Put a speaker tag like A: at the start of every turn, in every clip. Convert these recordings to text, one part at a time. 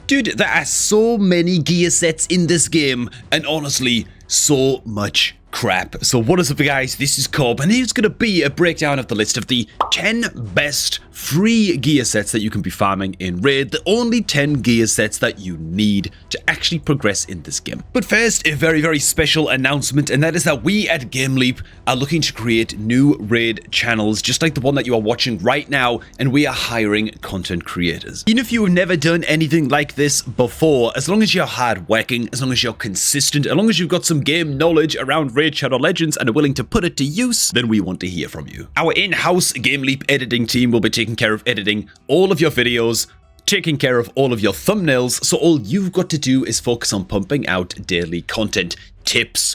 A: Dude, there are so many gear sets in this game, and honestly, so much crap. So what is up, guys? This is Cobb, and here's gonna be a breakdown of the list of the 10 best free gear sets that you can be farming in Raid, the only 10 gear sets that you need to actually progress in this game. But first, a very, very special announcement, and that is that we at GameLeap are looking to create new Raid channels, just like the one that you are watching right now, and we are hiring content creators. Even if you have never done anything like this before, as long as you're hard-working, as long as you're consistent, as long as you've got some game knowledge around Raid Shadow Legends and are willing to put it to use, then we want to hear from you. Our in-house GameLeap editing team will be taking care of editing all of your videos, taking care of all of your thumbnails, so all you've got to do is focus on pumping out daily content. Tips,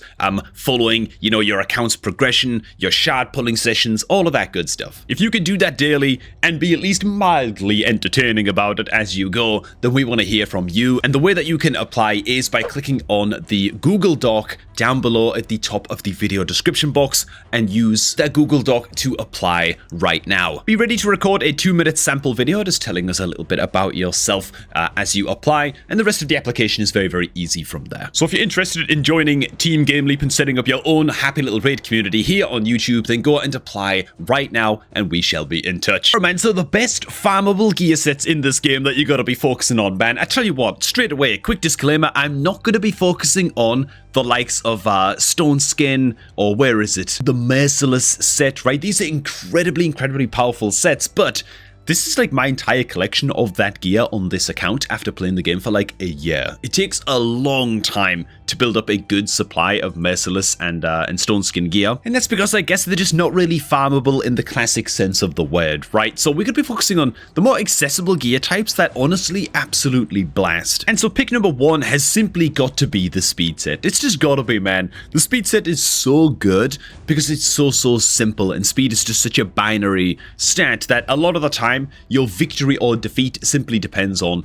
A: following, your account's progression, your shard pulling sessions, all of that good stuff. If you can do that daily and be at least mildly entertaining about it as you go, then we want to hear from you. And the way that you can apply is by clicking on the Google Doc down below at the top of the video description box and use that Google Doc to apply right now. Be ready to record a 2-minute sample video just telling us a little bit about yourself as you apply, and the rest of the application is very, very easy from there. So if you're interested in joining Team GameLeap and setting up your own happy little raid community here on YouTube, then go and apply right now and we shall be in touch. Alright, man, so the best farmable gear sets in this game that you gotta be focusing on, man. I tell you what, straight away, quick disclaimer, I'm not gonna be focusing on the likes of Stone Skin, or where is it? The Merciless set, right? These are incredibly powerful sets, but this is like my entire collection of that gear on this account after playing the game for like a year. It takes a long time to build up a good supply of Merciless and Stone Skin gear, and that's because I guess they're just not really farmable in the classic sense of the word, right? So we could be focusing on the more accessible gear types that honestly absolutely blast. And so pick number 1 has simply got to be the speed set. It's just gotta be, man. The speed set is so good because it's so simple, and speed is just such a binary stat that a lot of the time your victory or defeat simply depends on,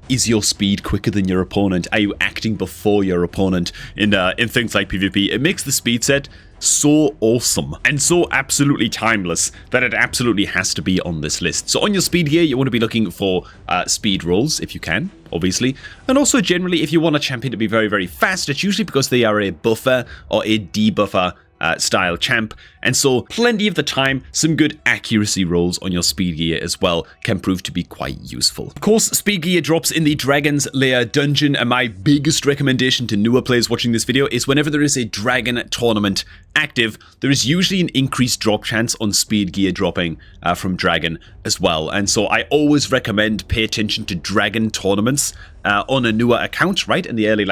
A: is your speed quicker than your opponent? Are you acting before your opponent in things like PvP? It makes the speed set so awesome and so absolutely timeless that it absolutely has to be on this list. So on your speed gear, you want to be looking for speed rolls if you can, obviously. And also generally, if you want a champion to be very, very fast, it's usually because they are a buffer or a debuffer style champ, and so plenty of the time some good accuracy rolls on your speed gear as well can prove to be quite useful. Of course, speed gear drops in the Dragon's Lair dungeon, and my biggest recommendation to newer players watching this video is whenever there is a dragon tournament active, there is usually an increased drop chance on speed gear dropping from dragon as well, and so I always recommend pay attention to dragon tournaments on a newer account, right, in the early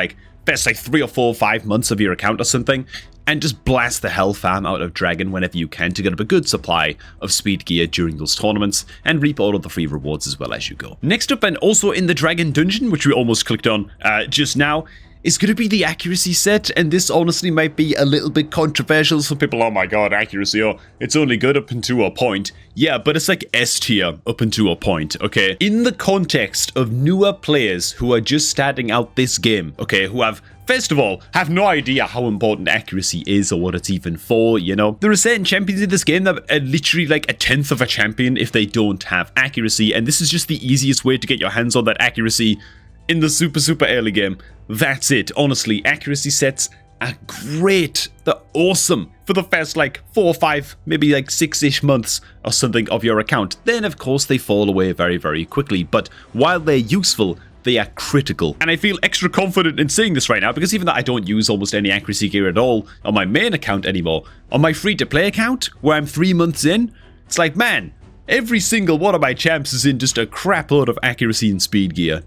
A: first 3 or 4 or 5 months of your account or something, and just blast the hell farm out of Dragon whenever you can to get up a good supply of speed gear during those tournaments and reap all of the free rewards as well as you go. Next up, and also in the Dragon Dungeon, which we almost clicked on just now, is going to be the accuracy set, and this honestly might be a little bit controversial. Some people, oh my god, accuracy, oh, it's only good up until a point. Yeah, but it's like S tier up until a point, okay? In the context of newer players who are just starting out this game, okay, who have, first of all, have no idea how important accuracy is or what it's even for, There are certain champions in this game that are literally like a 10th of a champion if they don't have accuracy, and this is just the easiest way to get your hands on that accuracy in the super early game. That's it. Honestly, accuracy sets are great. They're awesome for the first 4 or 5, maybe 6-ish months or something of your account. Then, of course, they fall away very, very quickly. But while they're useful, they are critical. And I feel extra confident in saying this right now because even though I don't use almost any accuracy gear at all on my main account anymore, on my free-to-play account, where I'm 3 months in, it's like, man, every single one of my champs is in just a crap load of accuracy and speed gear,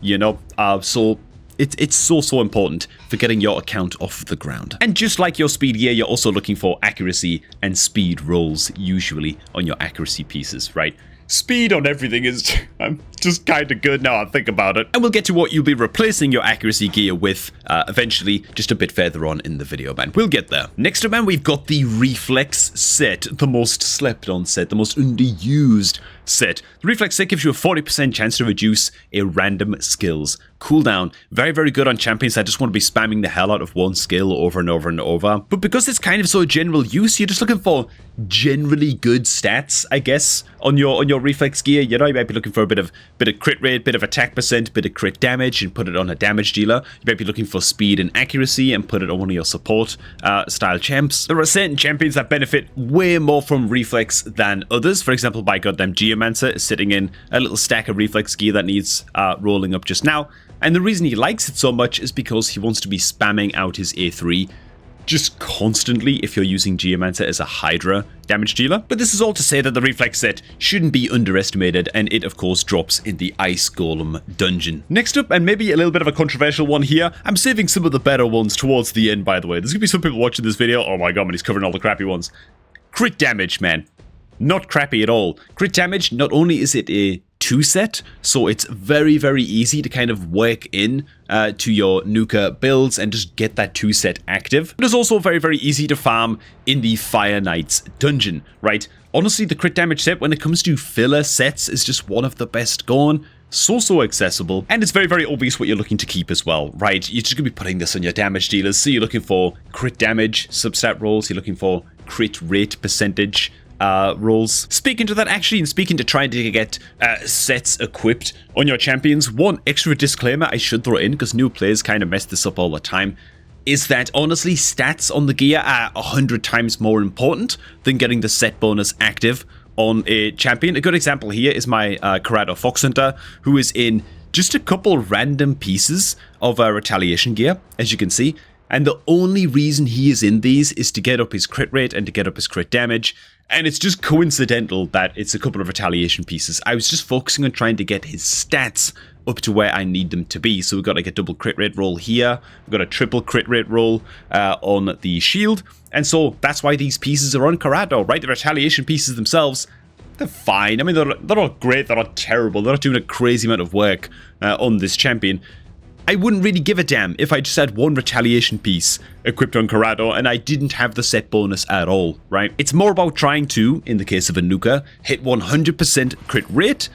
A: so it's so important for getting your account off the ground. And just like your speed gear, you're also looking for accuracy and speed rolls usually on your accuracy pieces, right? Speed on everything is just kind of good now I think about it. And we'll get to what you'll be replacing your accuracy gear with eventually, just a bit further on in the video, man. We'll get there. Next up, man, we've got the Reflex set, the most slept on set, the most underused set. The reflex set gives you a 40% chance to reduce a random skill's cooldown. Very, very good on champions that just want to be spamming the hell out of one skill over and over and over. But because it's kind of so general use, you're just looking for generally good stats, I guess, on your reflex gear. You know, you might be looking for a bit of crit rate, bit of attack percent, bit of crit damage, and put it on a damage dealer. You might be looking for speed and accuracy and put it on one of your support style champs. There are certain champions that benefit way more from reflex than others. For example, by goddamn Geomancer is sitting in a little stack of reflex gear that needs rolling up just now. And the reason he likes it so much is because he wants to be spamming out his A3 just constantly if you're using Geomancer as a Hydra damage dealer. But this is all to say that the reflex set shouldn't be underestimated, and it of course drops in the Ice Golem dungeon. Next up, and maybe a little bit of a controversial one here, I'm saving some of the better ones towards the end, by the way. There's gonna be some people watching this video, oh my god, man, he's covering all the crappy ones. Crit damage, man. Not crappy at all. Crit damage, not only is it a 2-set, so it's very, very easy to kind of work in to your Nuka builds and just get that 2-set active. But it's also very, very easy to farm in the Fire Knights dungeon, right? Honestly, the crit damage set, when it comes to filler sets, is just one of the best going. So accessible, and it's very, very obvious what you're looking to keep as well, right? You're just going to be putting this on your damage dealers, so you're looking for crit damage substat rolls, you're looking for crit rate percentage rolls. Speaking to that, actually, and speaking to trying to get sets equipped on your champions, one extra disclaimer I should throw in, because new players kind of mess this up all the time, is that honestly, stats on the gear are 100 times more important than getting the set bonus active on a champion. A good example here is my Corrado Fox Hunter, who is in just a couple random pieces of retaliation gear, as you can see. And the only reason he is in these is to get up his crit rate and to get up his crit damage. And it's just coincidental that it's a couple of retaliation pieces. I was just focusing on trying to get his stats up to where I need them to be. So we've got like a double crit rate roll here. We've got a triple crit rate roll on the shield. And so that's why these pieces are on Corrado, right? The retaliation pieces themselves, they're fine. I mean, they're not great. They're not terrible. They're not doing a crazy amount of work on this champion. I wouldn't really give a damn if I just had one retaliation piece equipped on Corrado and I didn't have the set bonus at all, right? It's more about trying to, in the case of a Nuka, hit 100% crit rate,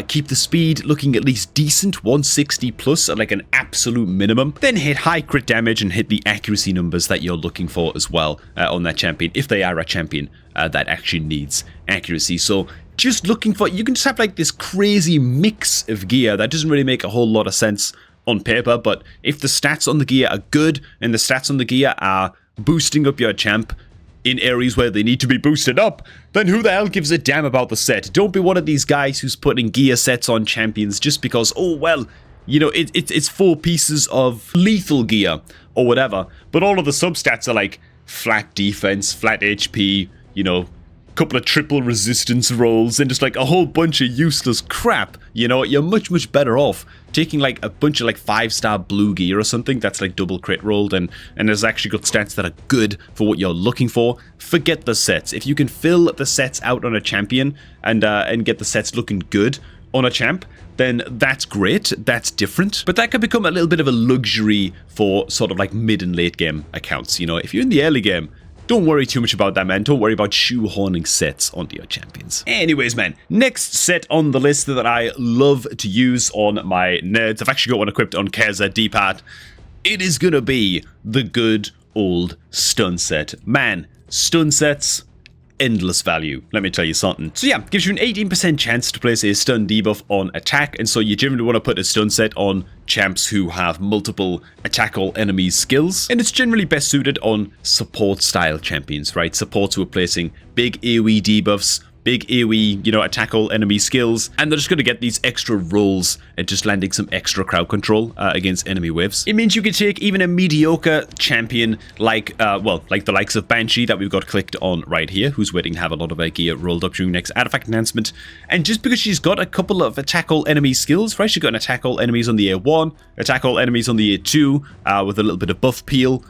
A: keep the speed looking at least decent, 160 plus at like an absolute minimum, then hit high crit damage and hit the accuracy numbers that you're looking for as well on that champion, if they are a champion that actually needs accuracy. So just looking for, you can just have like this crazy mix of gear that doesn't really make a whole lot of sense on paper, but if the stats on the gear are good and the stats on the gear are boosting up your champ in areas where they need to be boosted up, then who the hell gives a damn about the set? Don't be one of these guys who's putting gear sets on champions just because, oh well, you know, it's 4 pieces of lethal gear or whatever, but all of the substats are like flat defense, flat HP, you know, couple of triple resistance rolls and just like a whole bunch of useless crap. You know, you're much better off taking like a bunch of like 5-star blue gear or something that's like double crit rolled and has actually got stats that are good for what you're looking for. Forget the sets. If you can fill the sets out on a champion and get the sets looking good on a champ, then that's great, that's different. But that can become a little bit of a luxury for sort of like mid and late game accounts. You know, if you're in the early game, don't worry too much about that, man. Don't worry about shoehorning sets onto your champions. Anyways, man, next set on the list that I love to use on my nerds, I've actually got one equipped on Keza D-Pad. It is gonna be the good old stun set. Man, stun sets, endless value, let me tell you something. So yeah, gives you an 18% chance to place a stun debuff on attack, and so you generally want to put a stun set on champs who have multiple attack all enemies skills, and it's generally best suited on support style champions, right? Supports who are placing big AoE debuffs, big AoE, you know, attack all enemy skills, and they're just going to get these extra rolls and just landing some extra crowd control against enemy waves. It means you can take even a mediocre champion like, like the likes of Banshee that we've got clicked on right here, who's waiting to have a lot of her gear rolled up during next artifact enhancement, and just because she's got a couple of attack all enemy skills, right? She's got an attack all enemies on the A1, attack all enemies on the A2, with a little bit of buff peel.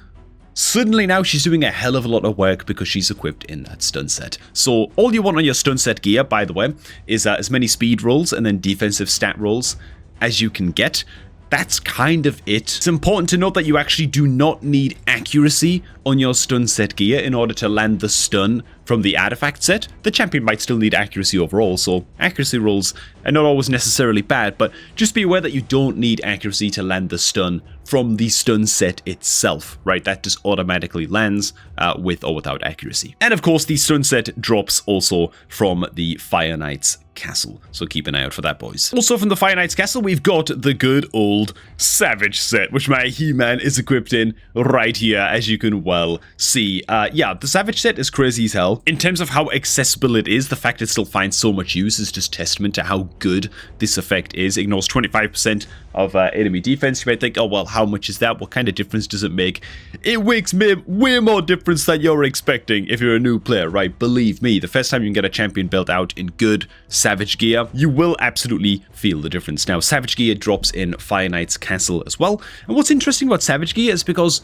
A: Suddenly now she's doing a hell of a lot of work because she's equipped in that stun set. So all you want on your stun set gear, by the way, is as many speed rolls and then defensive stat rolls as you can get. that's kind of it. It's important to note that you actually do not need accuracy on your stun set gear in order to land the stun from the artifact set. The champion might still need accuracy overall, so accuracy rolls are not always necessarily bad, but just be aware that you don't need accuracy to land the stun from the stun set itself, right? That just automatically lands with or without accuracy. And of course, the stun set drops also from the Fire Knight's castle, so keep an eye out for that, boys. Also from the Fire Knight's castle, we've got the good old Savage set, which my He-Man is equipped in right here, as you can well see. Yeah, the Savage set is crazy as hell. In terms of how accessible it is, the fact it still finds so much use is just testament to how good this effect is. It ignores 25% of enemy defense. You might think, oh well, how much is that? What kind of difference does it make? It makes way more difference than you're expecting if you're a new player, right? Believe me, the first time you can get a champion built out in good Savage gear, you will absolutely feel the difference. Now, Savage gear drops in Fire Knight's castle as well. And what's interesting about Savage gear is because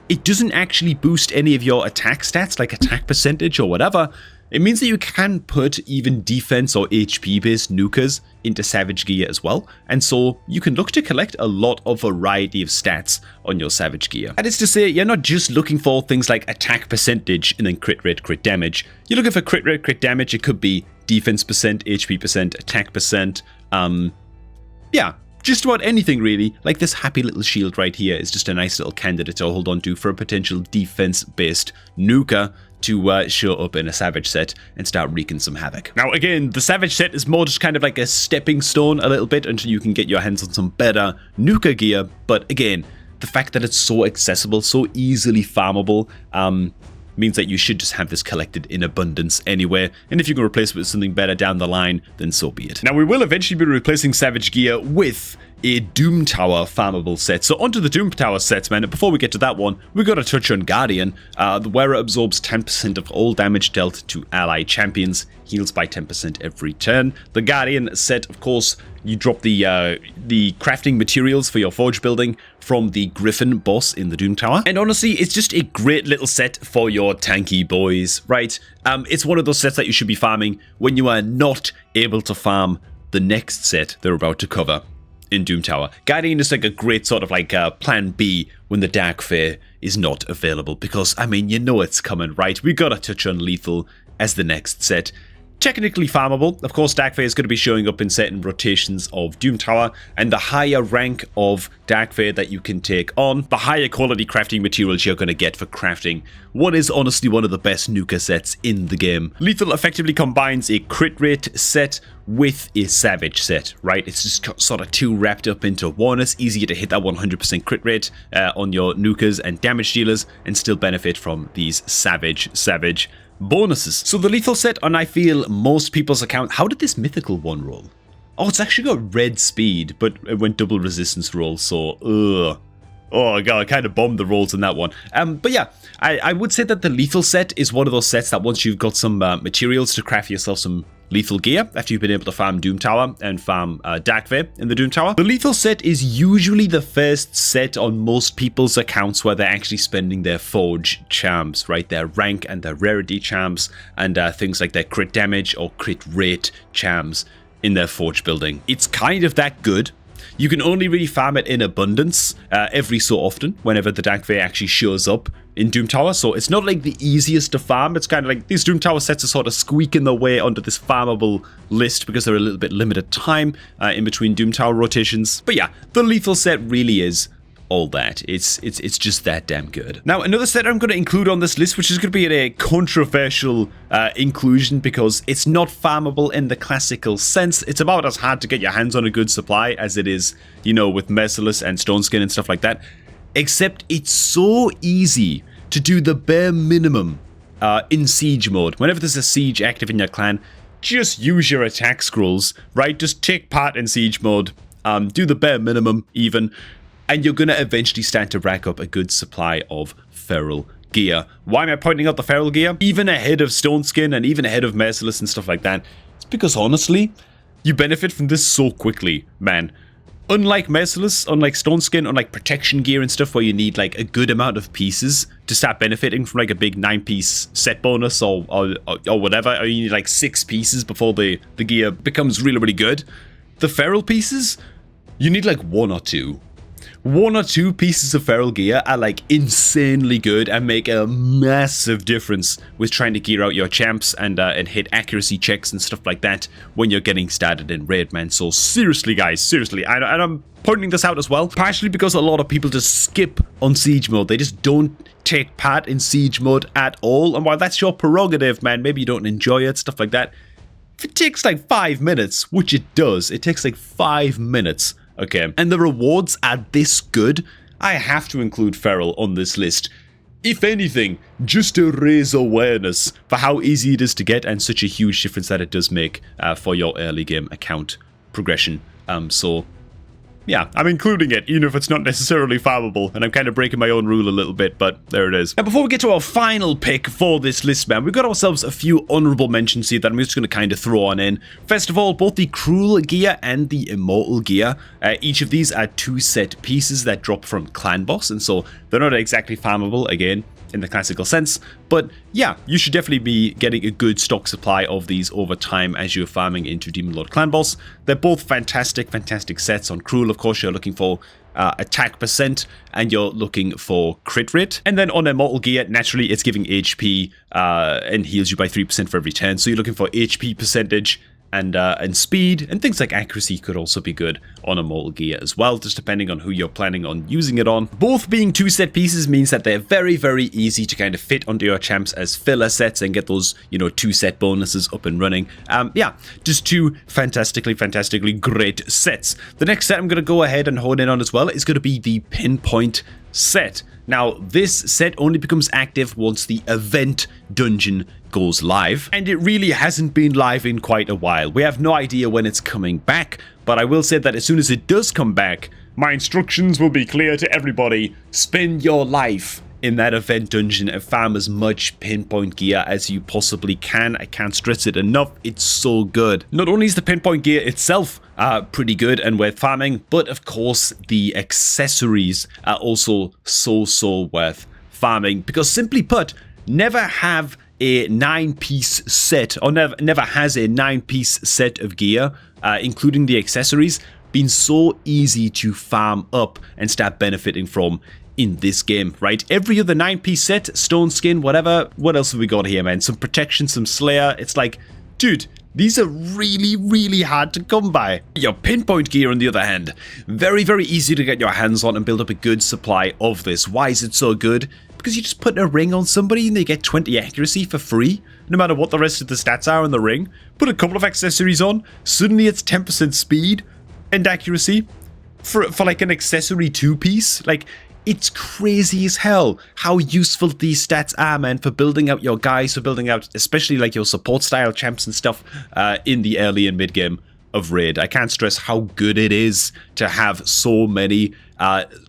A: it doesn't actually boost any of your attack stats, like attack percentage or whatever. It means that you can put even defense or HP based nukers into Savage gear as well, and so you can look to collect a lot of variety of stats on your Savage gear. That is to say, you're not just looking for things like attack percentage and then crit rate, crit damage. You're looking for crit rate, crit damage. It could be defense percent, HP percent, attack percent, yeah, just about anything really. Like this happy little shield right here is just a nice little candidate to hold on to for a potential defense-based nuker to show up in a Savage set and start wreaking some havoc. Now again, the Savage set is more just kind of like a stepping stone a little bit until you can get your hands on some better nuker gear, but again, the fact that it's so accessible, so easily farmable, means that you should just have this collected in abundance anyway, and if you can replace it with something better down the line, then so be it. Now we will eventually be replacing Savage gear with a Doom Tower farmable set. So onto the Doom Tower sets, man. And before we get to that one, we got to touch on Guardian. The wearer absorbs 10% of all damage dealt to ally champions, heals by 10% every turn. The Guardian set, of course, you drop the crafting materials for your forge building from the Griffin boss in the Doom Tower. And honestly, it's just a great little set for your tanky boys, right? It's one of those sets that you should be farming when you are not able to farm the next set they're about to cover in Doom Tower. Guardian is like a great sort of like plan B when the Dark Fae is not available, because, I mean, you know it's coming, right? We gotta touch on Lethal as the next set. Technically farmable. Of course, Dark Fae is going to be showing up in certain rotations of Doom Tower, and the higher rank of Dark Fae that you can take on, the higher quality crafting materials you're going to get for crafting what is honestly one of the best nuker sets in the game. Lethal effectively combines a crit rate set with a Savage set, right? It's just sort of two wrapped up into one. It's easier to hit that 100% crit rate on your nukers and damage dealers and still benefit from these Savage bonuses. So the Lethal set, on I feel most people's account, how did this mythical one roll? Oh, it's actually got red speed, but it went double resistance roll, so oh god, I kind of bombed the rolls in that one. But yeah, I would say that the Lethal set is one of those sets that once you've got some materials to craft yourself some lethal gear, after you've been able to farm Doom Tower and farm Dark Fae in the Doom Tower, the Lethal set is usually the first set on most people's accounts where they're actually spending their forge charms, right? Their rank and their rarity charms, and things like their crit damage or crit rate charms in their forge building. It's kind of that good. You can only really farm it in abundance every so often, whenever the Dark Fae actually shows up in Doom Tower. So it's not like the easiest to farm. It's kind of like these Doom Tower sets are sort of squeaking their way onto this farmable list because they're a little bit limited time in between Doom Tower rotations. But yeah, the Lethal set really is all that. It's just that damn good. Now, another set I'm going to include on this list, which is going to be a controversial inclusion because it's not farmable in the classical sense. It's about as hard to get your hands on a good supply as it is, you know, with Merciless and Stone Skin and stuff like that. Except it's so easy to do the bare minimum in siege mode. Whenever there's a siege active in your clan, just use your attack scrolls, right? Just take part in siege mode. Do the bare minimum even. And you're going to eventually start to rack up a good supply of feral gear. Why am I pointing out the feral gear? Even ahead of Stone Skin and even ahead of Merciless and stuff like that. It's because honestly, you benefit from this so quickly, man. Unlike Merciless, unlike Stone Skin, unlike protection gear and stuff where you need like a good amount of pieces to start benefiting from like a big 9-piece set bonus or whatever, or you need like 6 pieces before the gear becomes really, really good. The feral pieces, you need like 1 or 2. 1 or 2 pieces of feral gear are like insanely good and make a massive difference with trying to gear out your champs and hit accuracy checks and stuff like that when you're getting started in raid, man. So seriously, guys, seriously, and I'm pointing this out as well, partially because a lot of people just skip on siege mode. They just don't take part in siege mode at all, and while that's your prerogative, man, maybe you don't enjoy it, stuff like that. If it takes like 5 minutes, which it does, it takes like 5 minutes, okay, and the rewards are this good, I have to include feral on this list. If anything, just to raise awareness for how easy it is to get and such a huge difference that it does make for your early game account progression. So yeah, I'm including it, even if it's not necessarily farmable, and I'm kind of breaking my own rule a little bit, but there it is. Now, before we get to our final pick for this list, man, we've got ourselves a few honorable mentions here that I'm just going to kind of throw on in. First of all, both the Cruel gear and the Immortal gear. Each of these are 2 set pieces that drop from Clan Boss, and so they're not exactly farmable, again, in the classical sense, but yeah, you should definitely be getting a good stock supply of these over time as you're farming into Demon Lord Clan Boss. They're both fantastic sets. On Cruel, of course, you're looking for attack percent, and you're looking for crit rate. And then on Immortal gear, naturally, it's giving HP and heals you by 3% for every turn, so you're looking for HP percentage, and speed, and things like accuracy could also be good on Immortal gear as well, just depending on who you're planning on using it on. Both being 2 set pieces means that they're very easy to kind of fit onto your champs as filler sets and get those, 2 set bonuses up and running. Yeah, just 2 fantastically great sets. The next set I'm going to go ahead and hone in on as well is going to be the Pinpoint set. Now, this set only becomes active once the event dungeon goes live, and it really hasn't been live in quite a while. We have no idea when it's coming back, but I will say that as soon as it does come back, my instructions will be clear to everybody. Spend your life in that event dungeon and farm as much Pinpoint gear as you possibly can. I can't stress it enough, it's so good. Not only is the Pinpoint gear itself pretty good and worth farming, but of course the accessories are also so worth farming, because simply put, never have a 9-piece set, or never has a 9-piece set of gear, including the accessories, been so easy to farm up and start benefiting from in this game, right? Every other 9-piece set, stone skin, whatever, what else have we got here, man? Some protection, some slayer. It's like, dude, these are really hard to come by. Your Pinpoint gear, on the other hand, very easy to get your hands on and build up a good supply of this. Why is it so good? Because you just put a ring on somebody and they get 20 accuracy for free, no matter what the rest of the stats are on the ring. Put a couple of accessories on, suddenly it's 10% speed and accuracy for like an accessory 2-piece. Like, it's crazy as hell how useful these stats are, man, for building out your guys, for building out especially like your support style champs and stuff in the early and mid game of raid. I can't stress how good it is to have so many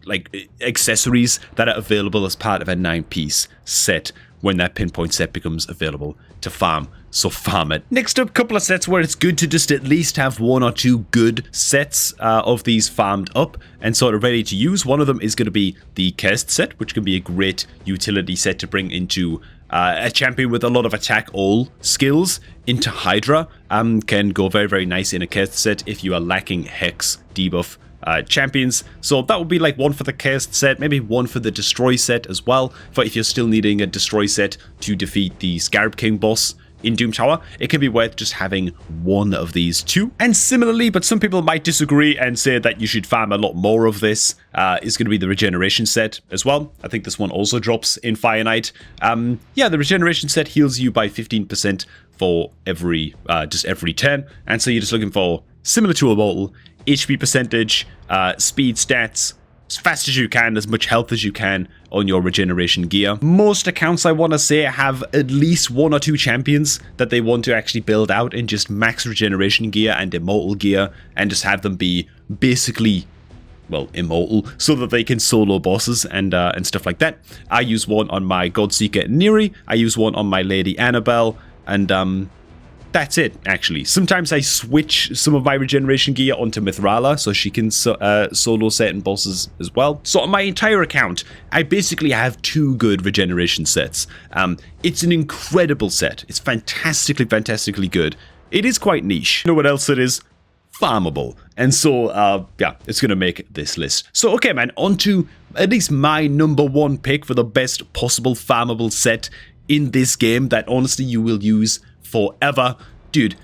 A: like accessories that are available as part of a 9-piece set when that Pinpoint set becomes available to farm. So farm it. Next up, couple of sets where it's good to just at least have 1 or 2 good sets of these farmed up and sort of ready to use. One of them is going to be the Cursed set, which can be a great utility set to bring into a champion with a lot of attack all skills into Hydra. Can go very nice in a Cursed set if you are lacking Hex debuff champions. So that would be like 1 for the Cursed set, maybe 1 for the Destroy set as well, for if you're still needing a Destroy set to defeat the Scarab King boss in Doom Tower. It can be worth just having 1 of these 2. And similarly, but some people might disagree and say that you should farm a lot more of this, is going to be the Regeneration set as well. I think this one also drops in Fire Knight. Yeah, the Regeneration set heals you by 15% for every turn, and so you're just looking for, similar to Immortal, HP percentage, speed stats, as fast as you can, as much health as you can on your regeneration gear. Most accounts, I want to say, have at least 1 or 2 champions that they want to actually build out in just max regeneration gear and Immortal gear, and just have them be basically, well, immortal, so that they can solo bosses and stuff like that. I use 1 on my Godseeker Neri, I use 1 on my Lady Annabelle, and that's it, actually. Sometimes I switch some of my regeneration gear onto Mithrala so she can solo certain bosses as well. So on my entire account, I basically have 2 good regeneration sets. It's an incredible set. It's fantastically good. It is quite niche. You know what else it is? farmable. And so, yeah, it's going to make this list. So, okay, man, on to at least my number one pick for the best possible farmable set in this game that honestly you will use forever. Dude,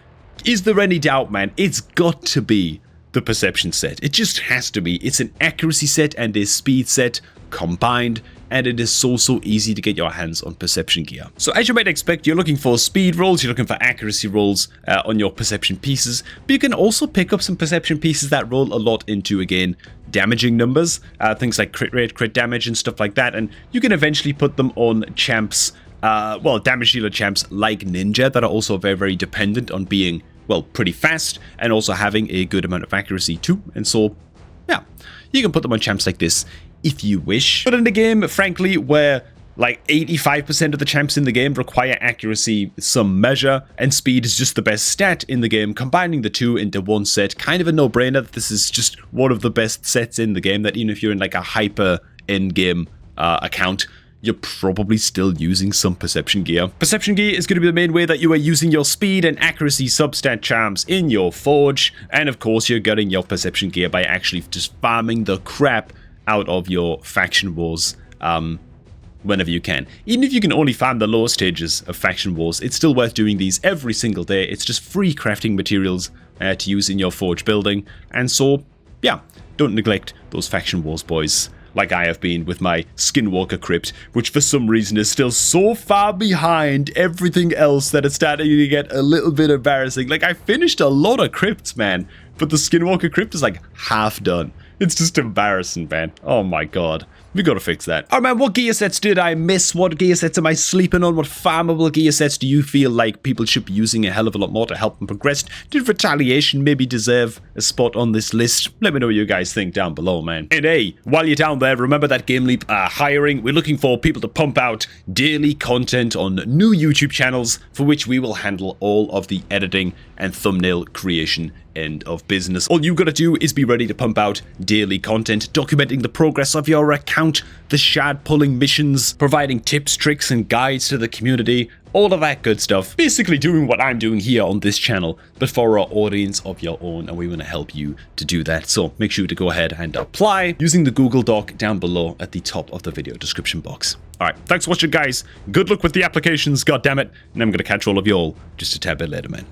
A: is there any doubt, man? It's got to be the perception set. It just has to be. It's an accuracy set and a speed set combined, and it is so easy to get your hands on perception gear. So as you might expect, you're looking for speed rolls, you're looking for accuracy rolls on your perception pieces, but you can also pick up some perception pieces that roll a lot into, again, damaging numbers, things like crit rate, crit damage, and stuff like that, and you can eventually put them on champs, well, damage dealer champs like Ninja that are also very dependent on being, well, pretty fast and also having a good amount of accuracy too, and so, yeah, you can put them on champs like this if you wish. But in a game, frankly, where like 85% of the champs in the game require accuracy some measure, and speed is just the best stat in the game, combining the two into one set, kind of a no-brainer that this is just one of the best sets in the game, that even if you're in like a hyper endgame account, you're probably still using some perception gear. Perception gear is going to be the main way that you are using your speed and accuracy substat charms in your forge, and of course you're getting your perception gear by actually just farming the crap out of your faction wars whenever you can. Even if you can only farm the lower stages of faction wars, it's still worth doing these every single day. It's just free crafting materials to use in your forge building, and so, yeah, don't neglect those faction wars, boys, like I have been with my Skinwalker Crypt, which for some reason is still so far behind everything else that it's starting to get a little bit embarrassing. Like, I finished a lot of crypts, man, but the Skinwalker Crypt is like half done. It's just embarrassing, man. Oh my god. We gotta fix that. Alright, man, what gear sets did I miss? What gear sets am I sleeping on? What farmable gear sets do you feel like people should be using a hell of a lot more to help them progress? Did Retaliation maybe deserve a spot on this list? Let me know what you guys think down below, man. And hey, while you're down there, remember that Game Leap are hiring. We're looking for people to pump out daily content on new YouTube channels, for which we will handle all of the editing and thumbnail creation end of business. All you gotta do is be ready to pump out daily content, documenting the progress of your account, the shard pulling missions, providing tips, tricks, and guides to the community, all of that good stuff. Basically doing what I'm doing here on this channel, but for our audience of your own, and we want to help you to do that. So make sure to go ahead and apply using the Google Doc down below at the top of the video description box. Alright, thanks for watching, guys. Good luck with the applications, goddammit, and I'm gonna catch all of y'all just a tad bit later, man.